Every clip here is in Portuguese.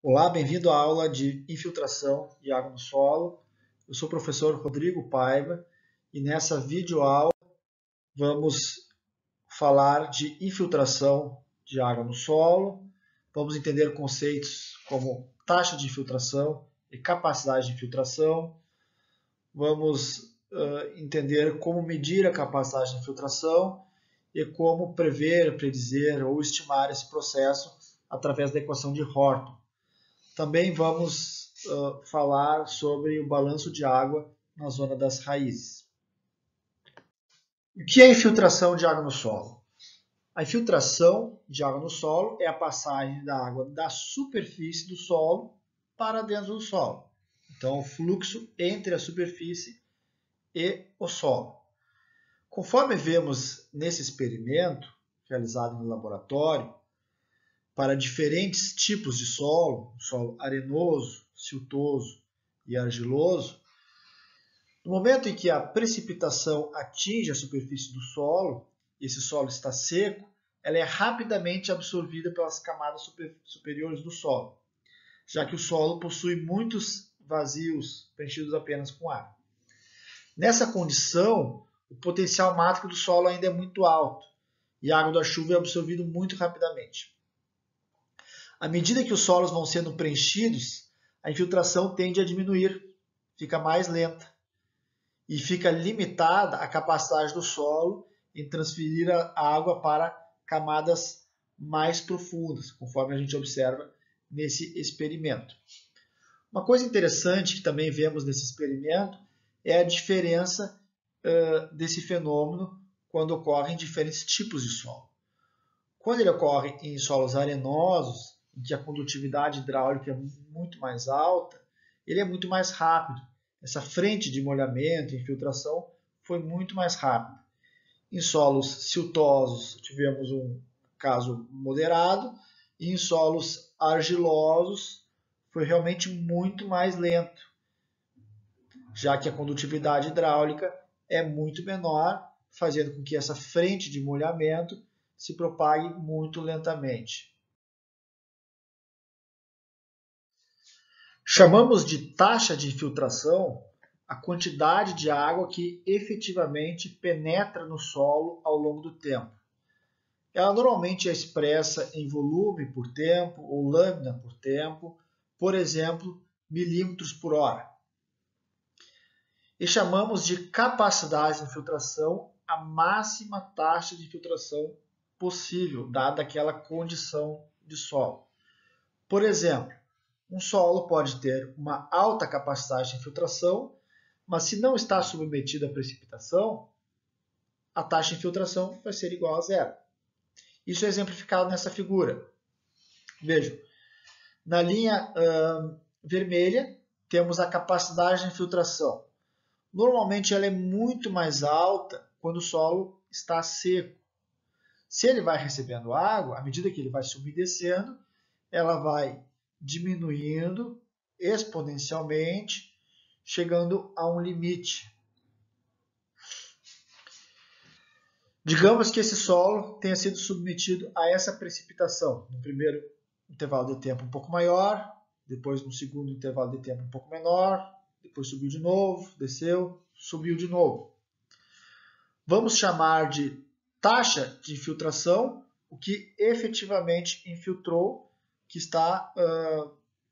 Olá, bem-vindo à aula de infiltração de água no solo. Eu sou o professor Rodrigo Paiva e nessa videoaula vamos falar de infiltração de água no solo. Vamos entender conceitos como taxa de infiltração e capacidade de infiltração. Vamos entender como medir a capacidade de infiltração e como prever, predizer ou estimar esse processo através da equação de Horton. Também vamos falar sobre o balanço de água na zona das raízes. O que é infiltração de água no solo? A infiltração de água no solo é a passagem da água da superfície do solo para dentro do solo. Então, o fluxo entre a superfície e o solo. Conforme vemos nesse experimento realizado no laboratório, para diferentes tipos de solo arenoso, siltoso e argiloso, no momento em que a precipitação atinge a superfície do solo, e esse solo está seco, ela é rapidamente absorvida pelas camadas superiores do solo, já que o solo possui muitos vazios preenchidos apenas com ar. Nessa condição, o potencial mático do solo ainda é muito alto e a água da chuva é absorvida muito rapidamente. À medida que os solos vão sendo preenchidos, a infiltração tende a diminuir, fica mais lenta e fica limitada a capacidade do solo em transferir a água para camadas mais profundas, conforme a gente observa nesse experimento. Uma coisa interessante que também vemos nesse experimento é a diferença desse fenômeno quando ocorre em diferentes tipos de solo. Quando ele ocorre em solos arenosos, em que a condutividade hidráulica é muito mais alta, ele é muito mais rápido. Essa frente de molhamento e infiltração foi muito mais rápida. Em solos siltosos, tivemos um caso moderado, e em solos argilosos, foi realmente muito mais lento, já que a condutividade hidráulica é muito menor, fazendo com que essa frente de molhamento se propague muito lentamente. Chamamos de taxa de infiltração a quantidade de água que efetivamente penetra no solo ao longo do tempo. Ela normalmente é expressa em volume por tempo ou lâmina por tempo, por exemplo, milímetros por hora. E chamamos de capacidade de infiltração a máxima taxa de infiltração possível, dada aquela condição de solo. Por exemplo, um solo pode ter uma alta capacidade de infiltração, mas se não está submetido à precipitação, a taxa de infiltração vai ser igual a zero. Isso é exemplificado nessa figura. Vejam, na linha vermelha temos a capacidade de infiltração. Normalmente ela é muito mais alta quando o solo está seco. Se ele vai recebendo água, à medida que ele vai se umedecendo, ela vai diminuindo exponencialmente, chegando a um limite. Digamos que esse solo tenha sido submetido a essa precipitação, no primeiro intervalo de tempo um pouco maior, depois no segundo intervalo de tempo um pouco menor, depois subiu de novo, desceu, subiu de novo. Vamos chamar de taxa de infiltração o que efetivamente infiltrou, que está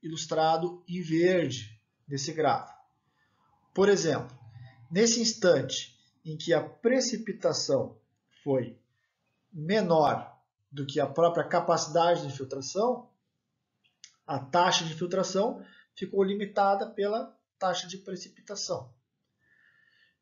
ilustrado em verde nesse gráfico. Por exemplo, nesse instante em que a precipitação foi menor do que a própria capacidade de infiltração, a taxa de infiltração ficou limitada pela taxa de precipitação.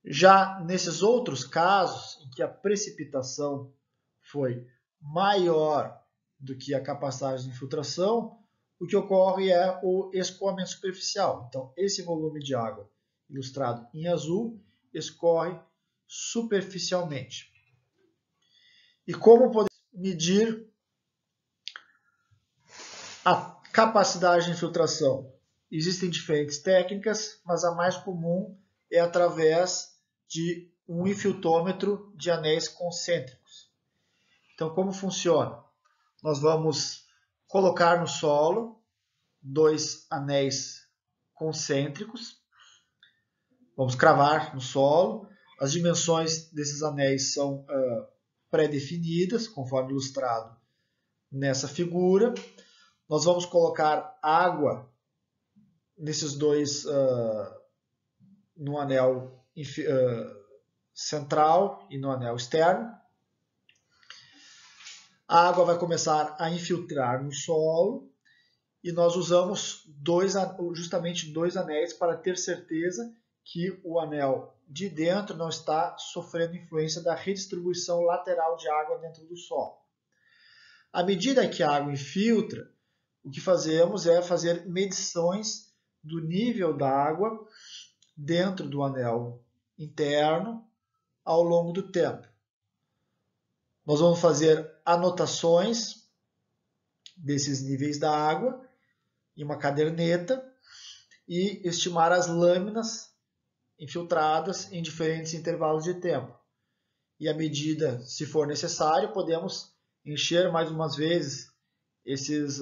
Já nesses outros casos, em que a precipitação foi maior do que a capacidade de infiltração, o que ocorre é o escoamento superficial. Então, esse volume de água, ilustrado em azul, escorre superficialmente. E como podemos medir a capacidade de infiltração? Existem diferentes técnicas, mas a mais comum é através de um infiltrômetro de anéis concêntricos. Então, como funciona? Nós vamos colocar no solo dois anéis concêntricos. Vamos cravar no solo. As dimensões desses anéis são pré-definidas, conforme ilustrado nessa figura. Nós vamos colocar água nesses dois, no anel central e no anel externo. A água vai começar a infiltrar no solo e nós usamos justamente dois anéis para ter certeza que o anel de dentro não está sofrendo influência da redistribuição lateral de água dentro do solo. À medida que a água infiltra, o que fazemos é fazer medições do nível da água dentro do anel interno ao longo do tempo. Nós vamos fazer anotações desses níveis da água em uma caderneta e estimar as lâminas infiltradas em diferentes intervalos de tempo. E à medida, se for necessário, podemos encher mais umas vezes esses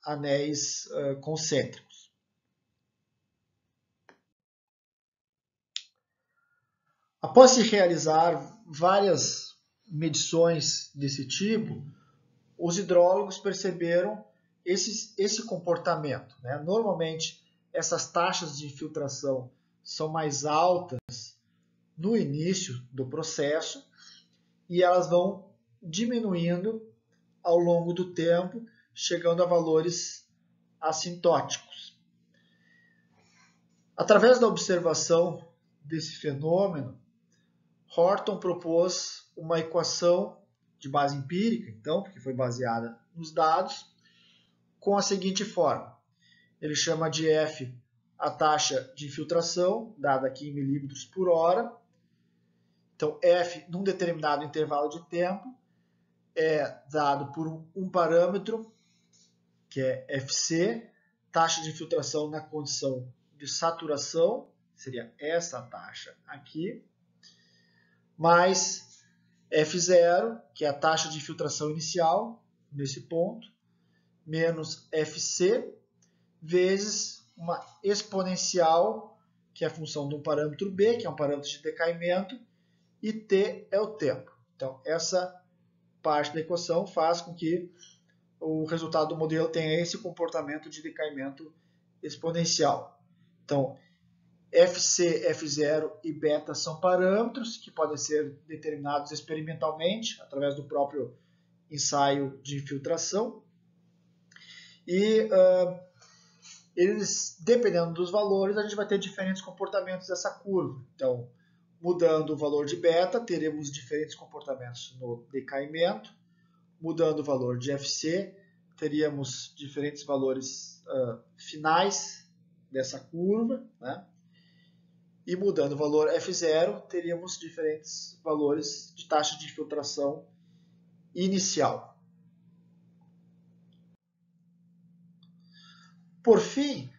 anéis concêntricos. Após se realizar várias medições desse tipo, os hidrólogos perceberam esse comportamento, né? Normalmente, essas taxas de infiltração são mais altas no início do processo e elas vão diminuindo ao longo do tempo, chegando a valores assintóticos. Através da observação desse fenômeno, Horton propôs uma equação de base empírica, então, porque foi baseada nos dados, com a seguinte forma. Ele chama de F a taxa de infiltração, dada aqui em milímetros por hora. Então, F, num determinado intervalo de tempo, é dado por um parâmetro, que é FC, taxa de infiltração na condição de saturação, seria essa taxa aqui, mais F0, que é a taxa de infiltração inicial, nesse ponto, menos FC, vezes uma exponencial, que é a função de um parâmetro B, que é um parâmetro de decaimento, e T é o tempo. Então, essa parte da equação faz com que o resultado do modelo tenha esse comportamento de decaimento exponencial. Então, FC, F0 e beta são parâmetros que podem ser determinados experimentalmente, através do próprio ensaio de infiltração. E eles, dependendo dos valores, a gente vai ter diferentes comportamentos dessa curva. Então, mudando o valor de beta, teremos diferentes comportamentos no decaimento. Mudando o valor de FC, teríamos diferentes valores finais dessa curva, né? E mudando o valor F0, teríamos diferentes valores de taxa de infiltração inicial. Por fim,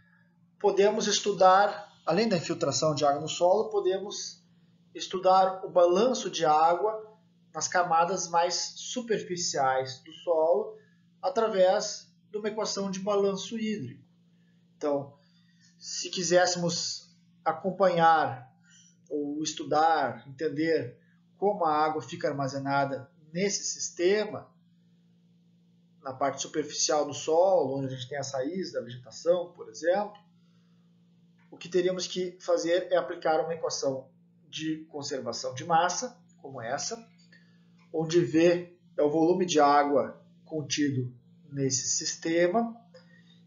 podemos estudar, além da infiltração de água no solo, podemos estudar o balanço de água nas camadas mais superficiais do solo através de uma equação de balanço hídrico. Então, se quiséssemos acompanhar ou estudar, entender como a água fica armazenada nesse sistema, na parte superficial do solo, onde a gente tem as raízes da vegetação, por exemplo, o que teríamos que fazer é aplicar uma equação de conservação de massa, como essa, onde V é o volume de água contido nesse sistema,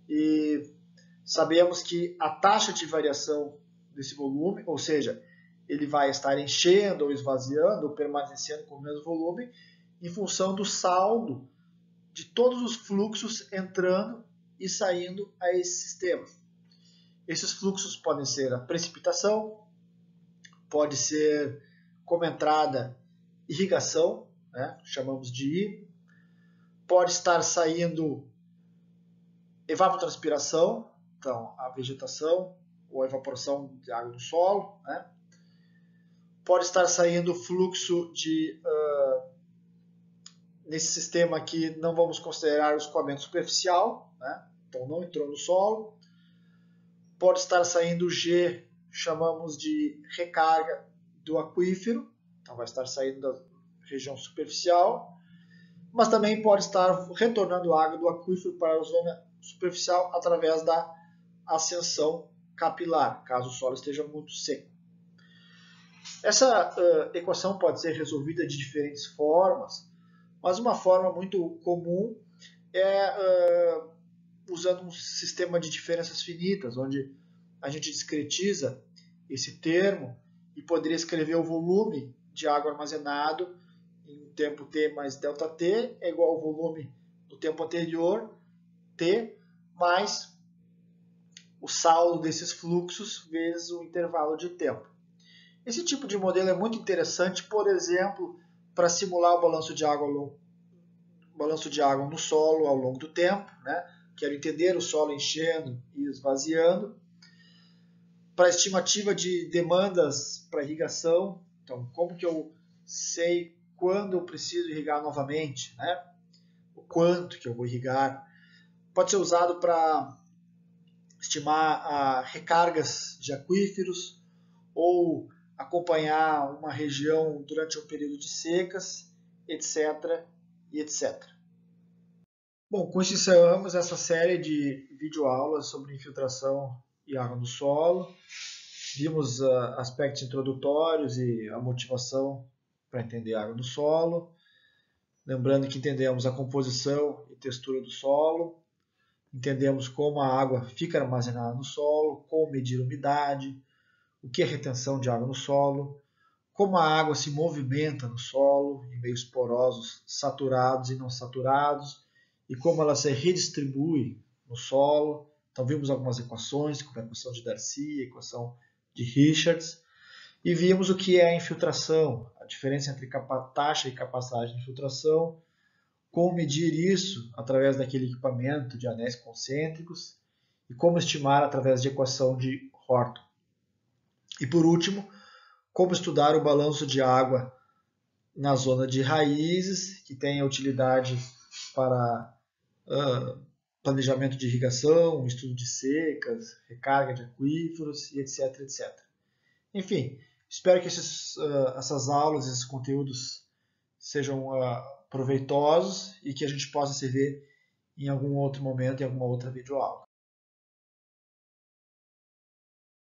e sabemos que a taxa de variação desse volume, ou seja, ele vai estar enchendo ou esvaziando ou permanecendo com o mesmo volume em função do saldo de todos os fluxos entrando e saindo a esse sistema. Esses fluxos podem ser a precipitação, pode ser como entrada irrigação, né? Chamamos de I, pode estar saindo evapotranspiração, então a vegetação ou a evaporação de água do solo, né? Pode estar saindo fluxo de nesse sistema aqui não vamos considerar o escoamento superficial, né? então não entrou no solo. Pode estar saindo G, chamamos de recarga do aquífero, então vai estar saindo da região superficial, mas também pode estar retornando água do aquífero para a zona superficial através da ascensão capilar, caso o solo esteja muito seco. Essa equação pode ser resolvida de diferentes formas, mas uma forma muito comum é usando um sistema de diferenças finitas, onde a gente discretiza esse termo e poderia escrever o volume de água armazenado em tempo t mais ΔT é igual ao volume do tempo anterior, t, mais o saldo desses fluxos vezes o intervalo de tempo. Esse tipo de modelo é muito interessante, por exemplo, para simular o balanço de água no solo ao longo do tempo, né? Quero entender o solo enchendo e esvaziando. Para a estimativa de demandas para irrigação, então como que eu sei quando eu preciso irrigar novamente, né? O quanto que eu vou irrigar. Pode ser usado para estimar recargas de aquíferos ou acompanhar uma região durante um período de secas, etc. e etc. Bom, com isso encerramos essa série de videoaulas sobre infiltração e água no solo. Vimos aspectos introdutórios e a motivação para entender a água no solo. Lembrando que entendemos a composição e textura do solo, entendemos como a água fica armazenada no solo, como medir a umidade, o que é retenção de água no solo, como a água se movimenta no solo, em meios porosos, saturados e não saturados, e como ela se redistribui no solo. Então vimos algumas equações, como a equação de Darcy, a equação de Richards, e vimos o que é a infiltração, a diferença entre taxa e capacidade de infiltração, como medir isso através daquele equipamento de anéis concêntricos e como estimar através de equação de Horton. E por último, como estudar o balanço de água na zona de raízes, que tem a utilidade para planejamento de irrigação, estudo de secas, recarga de aquíferos e etc, etc. Enfim, espero que essas aulas, esses conteúdos sejam proveitosos e que a gente possa se ver em algum outro momento, em alguma outra videoaula.